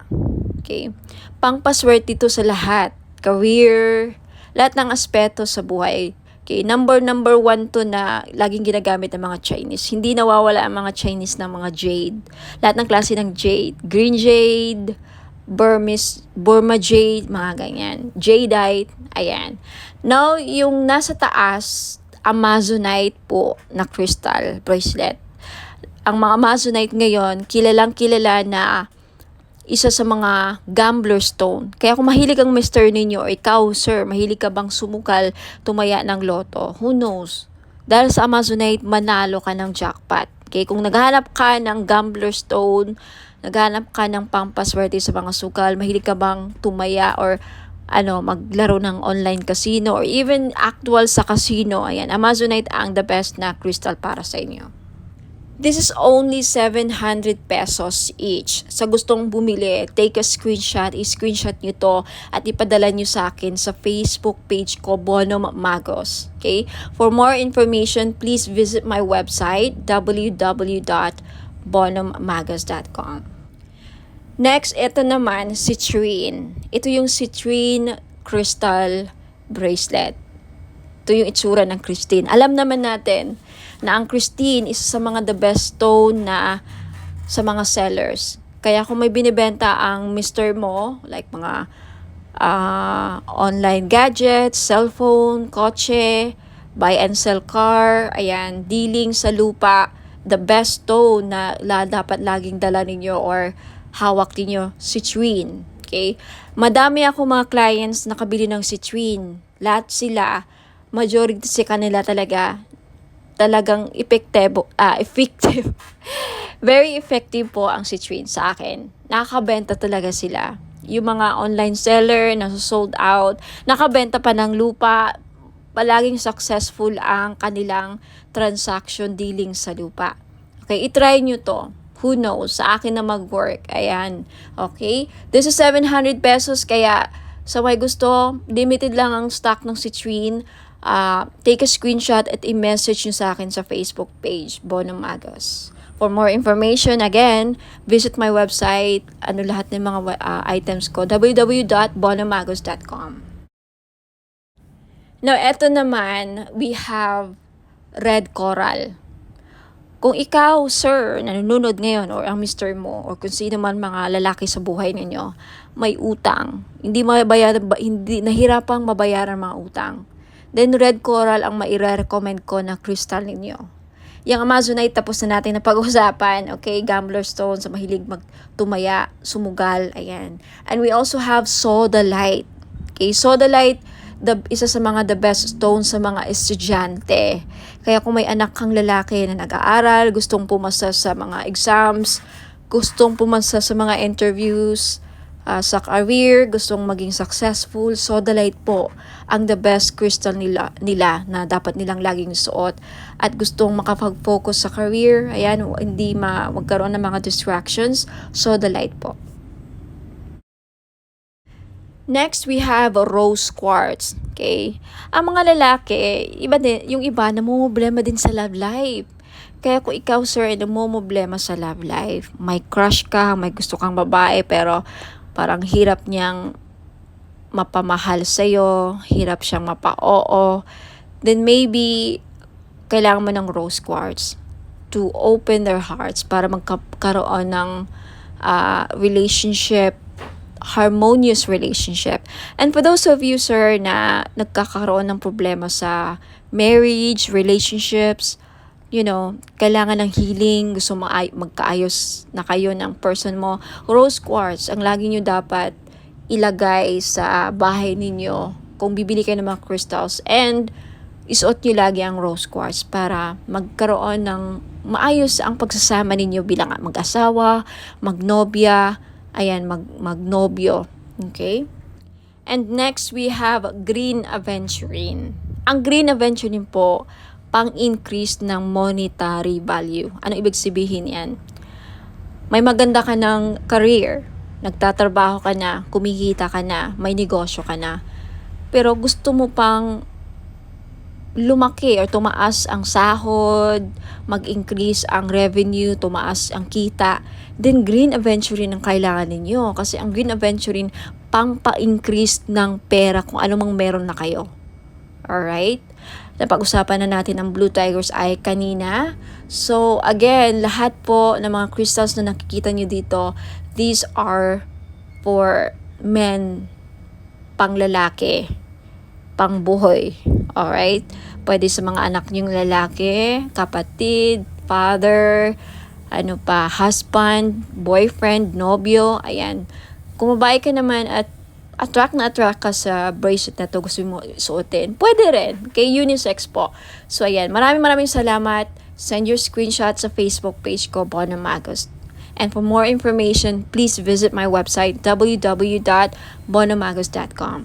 okay, pangpaswerte ito sa lahat. Career, lahat ng aspeto sa buhay. Okay, number one to na laging ginagamit ng mga Chinese. Hindi nawawala ang mga Chinese ng mga jade. Lahat ng klase ng jade. Green jade, Burma jade, mga ganyan. Jadeite, ayan. Now, yung nasa taas, amazonite po na crystal bracelet. Ang mga amazonite ngayon, kilalang-kilala na isa sa mga gambler stone. Kaya kung mahilig ang mister ninyo o ikaw, sir, mahilig ka bang sumukal, tumaya ng loto, who knows? Dahil sa amazonite, manalo ka ng jackpot. Okay, kung naghahanap ka ng gambler stone, naghahanap ka ng pampaswerte sa mga sukal, mahilig ka bang tumaya or maglaro ng online casino or even actual sa casino, ayan, amazonite ang the best na crystal para sa inyo. This is only 700 pesos each. Sa gustong bumili, take a screenshot, i-screenshot nyo to at ipadala nyo sa akin sa Facebook page ko, Bonum Magos. Okay? For more information, please visit my website, www.bonummagos.com. Next, ito naman, citrine. Ito yung citrine crystal bracelet. Ito yung itsura ng Christine. Alam naman natin na ang Christine isa sa mga the best stone na sa mga sellers. Kaya kung may binibenta ang mister mo, like mga online gadgets, cellphone, kotse, buy and sell car, ayan, dealing sa lupa, the best stone na dapat laging dala ninyo or hawak ninyo, citrine. Okay? Madami ako mga clients nakabili ng citrine. Lahat sila, majority sa kanila talagang effective. Very effective po ang citrine sa akin. Nakakabenta talaga sila. Yung mga online seller na sold out, nakabenta pa ng lupa, palaging successful ang kanilang transaction dealing sa lupa. Okay, itry nyo to. Who knows? Sa akin na mag-work. Ayan. Okay? This is 700 pesos. Kaya sa may gusto, limited lang ang stock ng citrine. Take a screenshot at i-message nyo sa akin sa Facebook page, Bono Magos. For more information, again, visit my website. Lahat ng mga items ko, www.bonomagos.com. Now, eto naman, we have red coral. Kung ikaw, sir, nanonood ngayon or ang mister mo or kung sino man mga lalaki sa buhay ninyo, may utang, hindi nahirapang mabayaran mga utang, then red coral ang maire-recommend ko na crystal ninyo. Yung Amazonite, tapos na natin na pag-usapan, okay? Gambler stone, sa mahilig magtumaya, sumugal, ayan. And we also have sodalite. Okay, sodalite, isa sa mga the best stone sa mga estudyante. Kaya kung may anak kang lalaki na nag-aaral, gustong pumasa sa mga exams, gustong pumasa sa mga interviews, sa career, gustong maging successful, sodalite po ang the best crystal nila na dapat nilang laging suot. At gustong makapag-focus sa career, ayan, hindi magkaroon ng mga distractions, sodalite po. Next, we have rose quartz. Okay? Ang mga lalaki, yung iba namumblema din sa love life. Kaya kung ikaw, sir, ay namumblema sa love life, may crush ka, may gusto kang babae, pero parang hirap niyang mapamahal sa'yo, hirap siyang mapa-oo, then maybe kailangan mo ng rose quartz to open their hearts para magkaroon ng harmonious relationship. And for those of you, sir, na nagkakaroon ng problema sa marriage, relationships, kailangan ng healing, gusto magkaayos na kayo ng person mo, rose quartz ang lagi nyo dapat ilagay sa bahay ninyo kung bibili kayo ng mga crystals, and isuot nyo lagi ang rose quartz para magkaroon ng maayos ang pagsasama ninyo bilang mag-asawa, magnobya, magnobyo. Okay? And next, we have green aventurine. Ang green aventurine po, pang-increase ng monetary value. Ano ibig sabihin yan? May maganda ka ng career, nagtatrabaho ka na, kumikita ka na, may negosyo ka na, pero gusto mo pang lumaki or tumaas ang sahod, mag-increase ang revenue, tumaas ang kita, then green aventurine ang kailangan ninyo. Kasi ang green aventurine, pang-pa-increase ng pera kung ano mang meron na kayo. Alright? Napag-usapan na natin ang Blue Tiger's Eye kanina. So, again, lahat po ng mga crystals na nakikita nyo dito, these are for men, pang-lalaki, pang-buhay. Alright? Pwede sa mga anak nyong lalaki, kapatid, father, husband, boyfriend, nobyo, ayan. Kung babae ka naman at attract ka sa bracelet na to, gusto mo suotin, pwede rin. Kay unisex po. So, ayan. Maraming salamat. Send your screenshot sa Facebook page ko, Bono Magos. And for more information, please visit my website, www.bonomagos.com.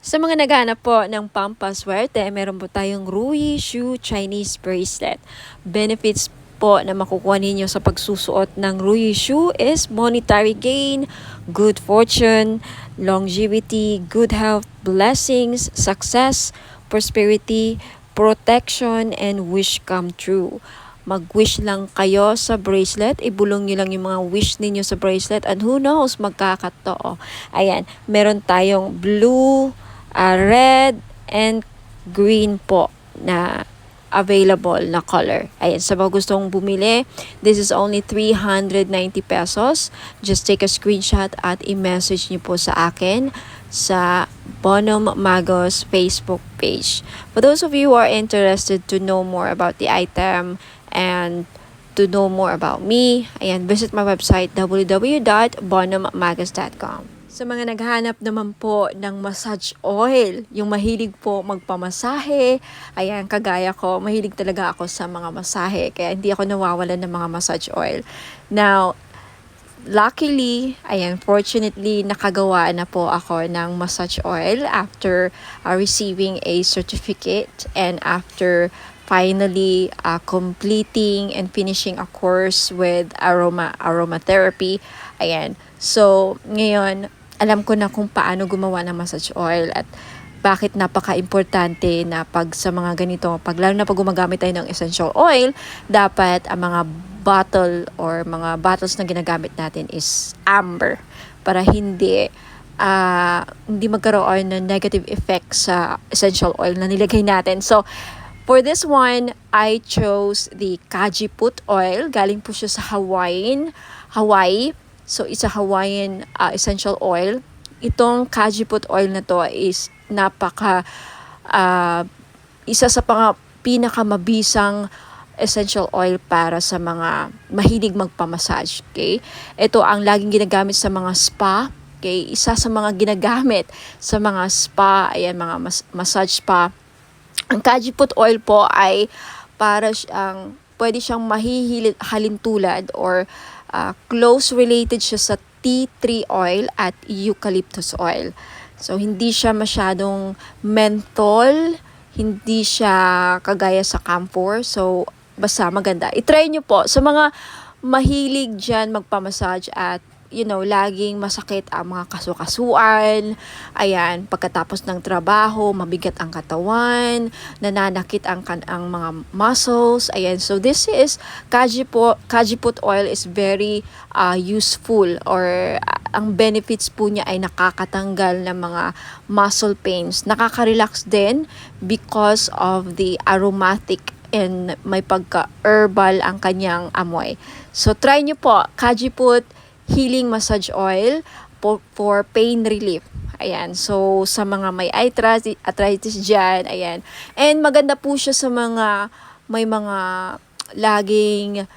Sa mga naghahanap po ng pampaswerte, meron po tayong Ruyi Shoe Chinese Bracelet. Benefits po na makukuha ninyo sa pagsusuot ng Ruyi Shoe is monetary gain, good fortune, longevity, good health, blessings, success, prosperity, protection, and wish come true. Mag-wish lang kayo sa bracelet, ibulong nyo lang yung mga wish ninyo sa bracelet, and who knows, magkakatotoo. Ayan, meron tayong blue, red, and green po na available na color. Ayan, sa mga gustong bumili, this is only 390 pesos. Just take a screenshot at i-message niyo po sa akin sa Bono Magos Facebook page. For those of you who are interested to know more about the item and to know more about me, ayan, visit my website www.bonomagos.com. Sa mga naghahanap naman po ng massage oil, yung mahilig po magpamasahe, ayan, kagaya ko, mahilig talaga ako sa mga masahe, kaya hindi ako nawawalan ng mga massage oil. Now, luckily, ayan, fortunately, nakagawa na po ako ng massage oil after receiving a certificate and after finally completing and finishing a course with aromatherapy. Ayan. So, ngayon, alam ko na kung paano gumawa ng massage oil at bakit napaka-importante na pag sa mga ganito, lalo na pag gumagamit tayo ng essential oil, dapat ang mga bottle or mga bottles na ginagamit natin is amber para hindi magkaroon ng negative effect sa essential oil na nilagay natin. So, for this one, I chose the Kajiput oil. Galing po siya sa Hawaii. So, it's a Hawaiian essential oil. Itong Kajiput oil na to is isa sa pinakamabisang essential oil para sa mga mahilig magpamassage. Okay? Ito ang laging ginagamit sa mga spa. Okay? Isa sa mga ginagamit sa mga spa, ayan, mga massage spa. Ang Kajiput oil po ay pwede siyang halintulad or close related siya sa tea tree oil at eucalyptus oil. So, hindi siya masyadong menthol, hindi siya kagaya sa camphor. So, basta maganda. I-try nyo po. Sa mga mahilig dyan magpamassage at laging masakit ang mga kasukasuan, ayan, pagkatapos ng trabaho, mabigat ang katawan, nananakit ang mga muscles, ayan. So this is, Kajiput oil is very useful or ang benefits po niya ay nakakatanggal ng mga muscle pains. Nakaka-relax din because of the aromatic and may pagka-herbal ang kanyang amoy. So try nyo po, Kajiput Healing Massage Oil for pain relief. Ayan. So, sa mga may arthritis dyan, ayan. And maganda po siya sa may mga laging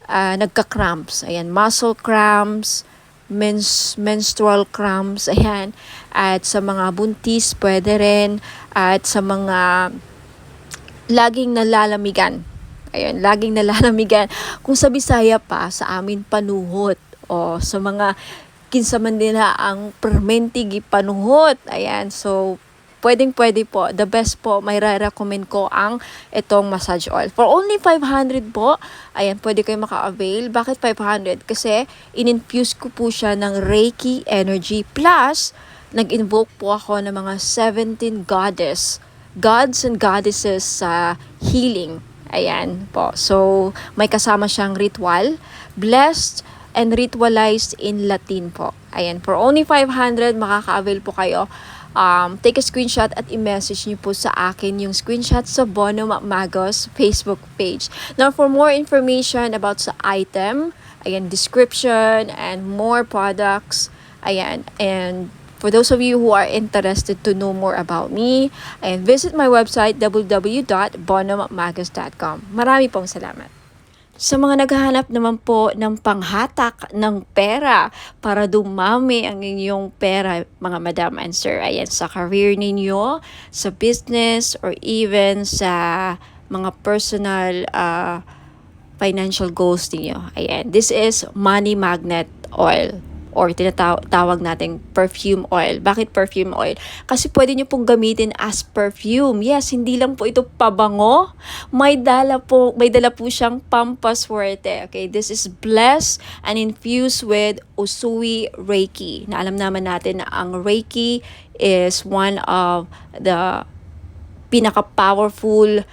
nagka-cramps. Ayan. Muscle cramps, menstrual cramps, ayan. At sa mga buntis, pwede rin. At sa mga laging nalalamigan. Ayan. Laging nalalamigan. Kung sa Bisaya pa, sa amin panuhot. O sa mga kinsaman nila ang permentigi panuhot. Ayan, so pwede po. The best po, may recommend ko ang itong massage oil. For only 500 po, ayan, pwede kayo maka-avail. Bakit 500? Kasi in-infuse ko po siya ng Reiki energy plus nag-invoke po ako ng mga 17 gods and goddesses sa healing. Ayan po. So, may kasama siyang ritual. Blessed and ritualized in Latin po. Ayan, for only 500, makaka-avail po kayo. Take a screenshot at i-message niyo po sa akin yung screenshot sa Bono Magos Facebook page. Now, for more information about sa item, ayan, description, and more products, ayan, and for those of you who are interested to know more about me, ayan, visit my website, www.bonomagos.com. Marami pong salamat. Sa mga naghahanap naman po ng panghatak ng pera para dumami ang inyong pera, mga madam and sir, ayan, sa career ninyo, sa business, or even sa mga personal financial goals niyo. Ayan, this is money magnet oil or tinatawag nating perfume oil. Bakit perfume oil? Kasi pwede nyo pong gamitin as perfume. Yes, hindi lang po ito pabango. May dala po siyang pampaswerte. Okay, this is blessed and infused with Usui Reiki. Na alam naman natin na ang Reiki is one of the pinaka-powerful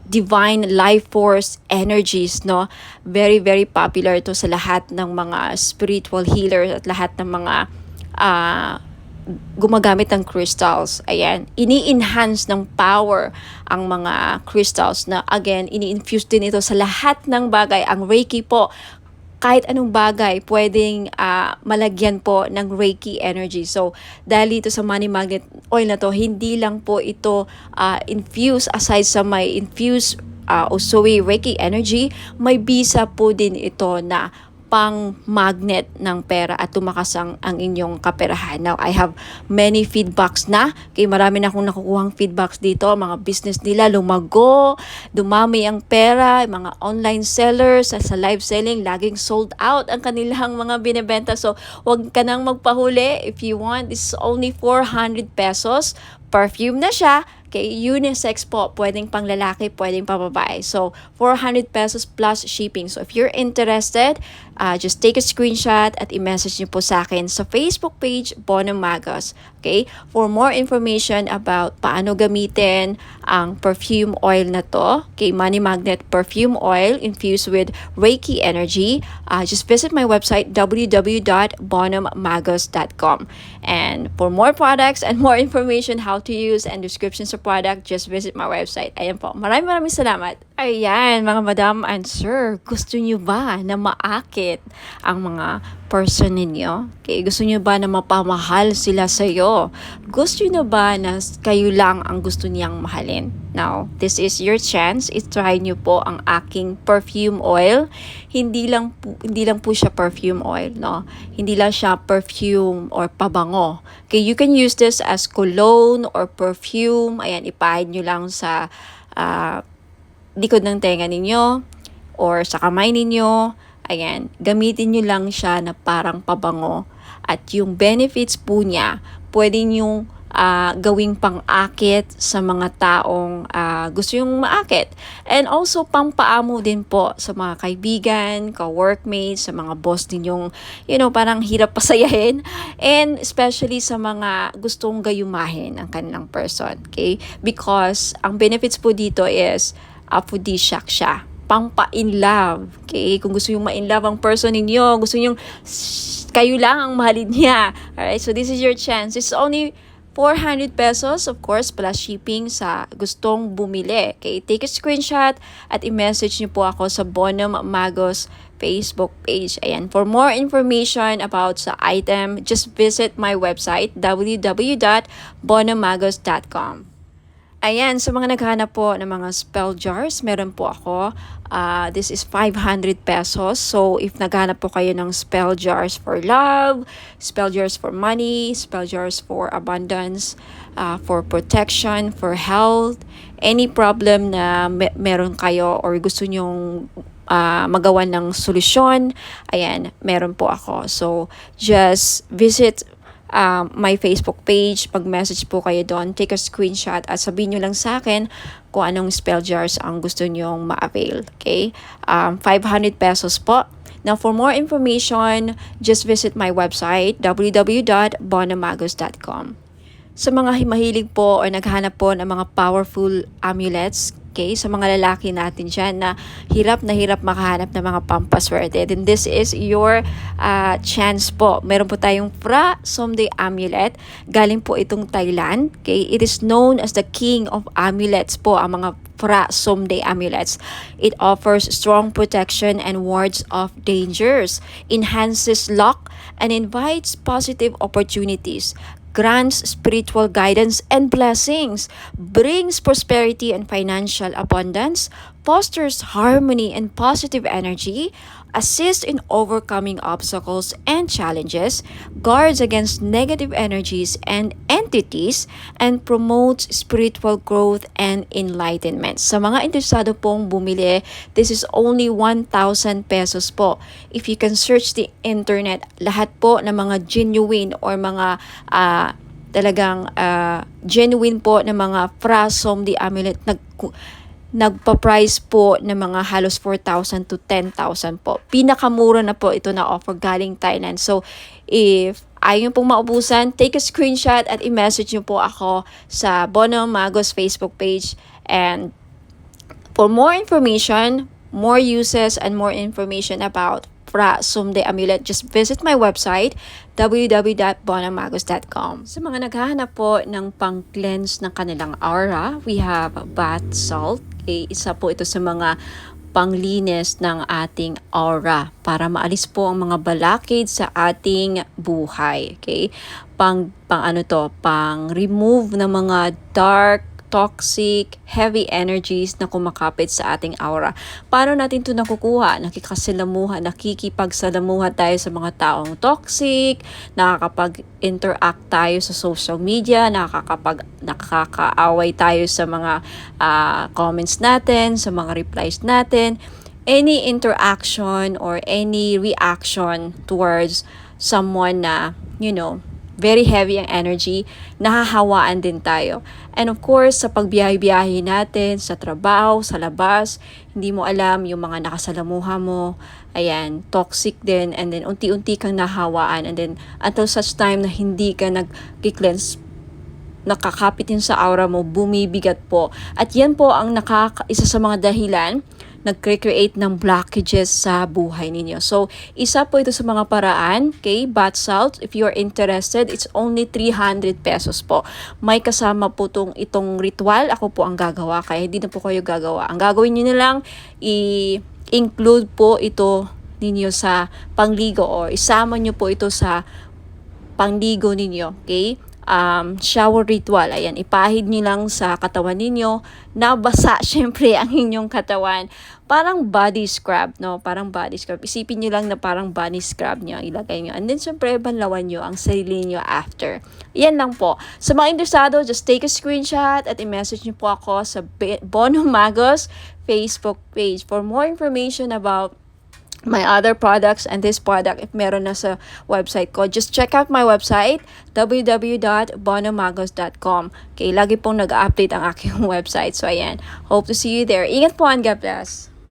divine life force energies, no? Very, very popular ito sa lahat ng mga spiritual healers at lahat ng mga gumagamit ng crystals. Ayan, ini-enhance ng power ang mga crystals na, again, ini-infuse din ito sa lahat ng bagay. Ang Reiki po, kahit anong bagay, pwedeng malagyan po ng Reiki energy. So, dahil dito sa money magnet oil na to, hindi lang po ito infused, aside sa may infused Usui Reiki energy, may bisa po din ito na pang magnet ng pera at tumakas ang inyong kaperahan. Now, I have many feedbacks na. Okay, marami na akong nakukuhang feedbacks dito. Mga business nila lumago, dumami ang pera, mga online sellers sa live selling, laging sold out ang kanilang mga binebenta. So, wag ka nang magpahuli. If you want, this is only 400 pesos. Perfume na siya. Okay, unisex po. Pwedeng pang lalaki, pwedeng pang babae. So, 400 pesos plus shipping. So, if you're interested, just take a screenshot at i-message niyo po sa akin sa Facebook page, Bono Magos. Okay? For more information about paano gamitin ang perfume oil na to, okay, Money Magnet Perfume Oil infused with Reiki energy, just visit my website, www.bonommagos.com. And for more products and more information how to use and descriptions of product, just visit my website. Ayan po. Maraming salamat. Ayan, mga madam and sir, gusto nyo ba na maakit ang mga person ninyo? Okay, gusto nyo ba na mapamahal sila sa'yo? Gusto nyo ba na kayo lang ang gusto niyang mahalin? Now, this is your chance. I-try nyo po ang aking perfume oil. Hindi lang po siya perfume oil, no? Hindi lang siya perfume or pabango. Okay, you can use this as cologne or perfume. Ayan, ipahid nyo lang sa likod ng tenga ninyo or sa kamay ninyo. Ayan, gamitin nyo lang siya na parang pabango. At yung benefits po niya, pwede nyo gawing pang-akit sa mga taong gusto yung maakit. And also, pampaamo din po sa mga kaibigan, ka-workmates, sa mga boss ninyong, parang hirap pasayahin. And especially sa mga gustong gayumahin ang kanilang person. Okay? Because ang benefits po dito is aphrodisiac siya. Pampa-in love. Okay? Kung gusto yung ma-in love ang person ninyo, gusto yung kayo lang ang mahalin niya. Alright? So this is your chance. It's only 400 pesos, of course, plus shipping sa gustong bumili. Okay? Take a screenshot at i-message niyo po ako sa Bono Magos Facebook page. Ayan. For more information about sa item, just visit my website, www.bonomagos.com. Ayan, sa mga naghahanap po ng mga spell jars, meron po ako. This is 500 pesos. So, if naghahanap po kayo ng spell jars for love, spell jars for money, spell jars for abundance, for protection, for health, any problem na meron kayo or gusto nyong magawa ng solusyon, ayan, meron po ako. So, just visit my Facebook page, pag-message po kayo doon, take a screenshot at sabihin nyo lang sa akin kung anong spell jars ang gusto nyong ma-avail. Okay? 500 pesos po. Now, for more information, just visit my website, www.bonomagos.com. Sa mga mahilig po o naghanap po ng mga powerful amulets, okay, sa mga lalaki natin dyan na hirap makahanap ng mga pampaswerte, then this is your chance po. Meron po tayong Phra Somday Amulet. Galing po itong Thailand. Okay? It is known as the king of amulets po, ang mga Phra Somday Amulets. It offers strong protection and wards off dangers, enhances luck, and invites positive opportunities, grants spiritual guidance and blessings, brings prosperity and financial abundance, fosters harmony and positive energy, assists in overcoming obstacles and challenges, guards against negative energies and entities, and promotes spiritual growth and enlightenment. Sa mga interesado pong bumili, this is only 1,000 pesos po. If you can search the internet, lahat po ng mga genuine or mga talagang genuine po na mga Phra Somday Amulet nagpa-price po ng mga halos 4,000 to 10,000 po. Pinakamura na po ito na offer galing Thailand. So, if ayaw pong maubusan, take a screenshot at i-message nyo po ako sa Bono Magos Facebook page. And for more information, more uses, and more information about Phra Somday Amulet, just visit my website, www.bonomagos.com. Sa mga naghahanap po ng pang-cleanse ng kanilang aura, we have bath salt. Okay, isa po ito sa mga panglinis ng ating aura para maalis po ang mga balakid sa ating buhay. Okay? Pang remove ng mga dark toxic, heavy energies na kumakapit sa ating aura. Paano natin ito nakukuha? Nakikipagsalamuha tayo sa mga taong toxic, nakakapag-interact tayo sa social media, nakakaaway tayo sa mga comments natin, sa mga replies natin. Any interaction or any reaction towards someone na, very heavy ang energy, nahahawaan din tayo. And of course, sa pagbiyahe-biyahe natin, sa trabaho, sa labas, hindi mo alam yung mga nakasalamuha mo, ayan, toxic din, and then unti-unti kang nahawaan, and then until such time na hindi ka nag-cleanse, nakakapit yun sa aura mo, bumibigat po. At yan po ang isa sa mga dahilan nag-create ng blockages sa buhay ninyo. So, isa po ito sa mga paraan, okay? Bath salts, if you're interested, it's only 300 pesos po. May kasama po itong ritual. Ako po ang gagawa, kaya hindi na po kayo gagawa. Ang gagawin nyo na lang, i-include po ito ninyo sa pangligo or isama nyo po ito sa pangligo ninyo, okay? Shower ritual. Ayan, ipahid nyo lang sa katawan ninyo. Nabasa, syempre, ang inyong katawan. Parang body scrub, no? Parang body scrub. Isipin nyo lang na parang body scrub nyo. Ilagay nyo. And then, syempre, banlawan nyo ang sarili nyo after. Yan lang po. Sa mga interesado, just take a screenshot at i-message nyo po ako sa Bono Magos Facebook page for more information about my other products and this product. If meron na sa website ko, just check out my website, www.bonomagos.com. Okay, lagi pong nag-update ang aking website. So, ayan. Hope to see you there. Ingat po and God bless.